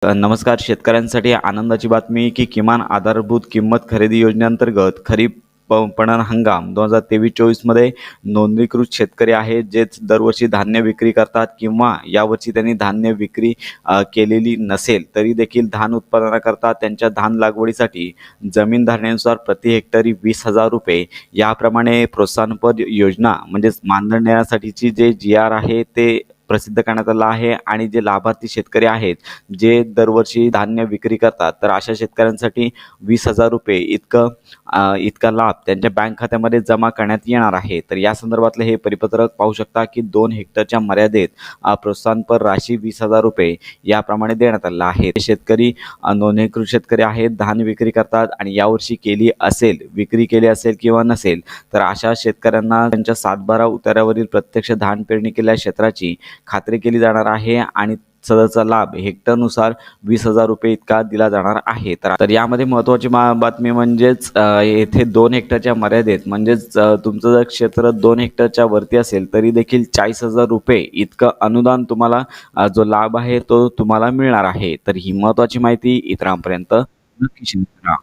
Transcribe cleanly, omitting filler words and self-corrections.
नमस्कार. शेतकऱ्यांसाठी आनंदाची बातमी की किमान आधारभूत किंमत खरेदी योजनेअंतर्गत खरीप पणन हंगाम 2023-24 मध्ये नोंदणीकृत शेतकरी आहेत, जे दरवर्षी धान्य विक्री करतात किंवा यावर्षी त्यांनी धान्य विक्री केलेली नसेल तरी देखील धान उत्पादनाकरता त्यांच्या धान लागवडीसाठी जमीन धारण्यानुसार प्रति हेक्टरी ₹20,000 याप्रमाणे प्रोत्साहनपर योजना म्हणजेच मानधन देण्यासाठीची जे जी-आर आहे ते प्रसिद्ध करण्यात आला आहे. आणि जे लाभार्थी शेतकरी आहेत, जे दरवर्षी धान्य विक्री करतात, तर अशा शेतकऱ्यांसाठी ₹20,000 इतका लाभ त्यांच्या बँक खात्यामध्ये जमा करण्यात येणार आहे. तर या संदर्भातलं हे परिपत्रक पाहू शकता की 2 हेक्टरच्या मर्यादेत प्रोत्साहनपर राशी ₹20,000 याप्रमाणे देण्यात आलेलं आहे. शेतकरी नोंदणीकृत शेतकरी आहेत, धान विक्री करतात आणि यावर्षी विक्री केली असेल किंवा नसेल, तर अशा शेतकऱ्यांना त्यांच्या 7/12 उतार्यावरील प्रत्यक्ष धान पेरणी केलेल्या क्षेत्राची खात्री केली जाणार आहे आणि सदरचा लाभ हेक्टरनुसार ₹20,000 इतका दिला जाणार आहे. तर यामध्ये महत्त्वाची बातमी म्हणजेच येथे 2 हेक्टरच्या मर्यादेत म्हणजेच तुमचं जर क्षेत्र 2 हेक्टरच्या वरती असेल तरी देखील ₹40,000 इतकं अनुदान तुम्हाला जो लाभ आहे तो तुम्हाला मिळणार आहे. तर ही महत्त्वाची माहिती इतरांपर्यंत नक्की शेअर करा.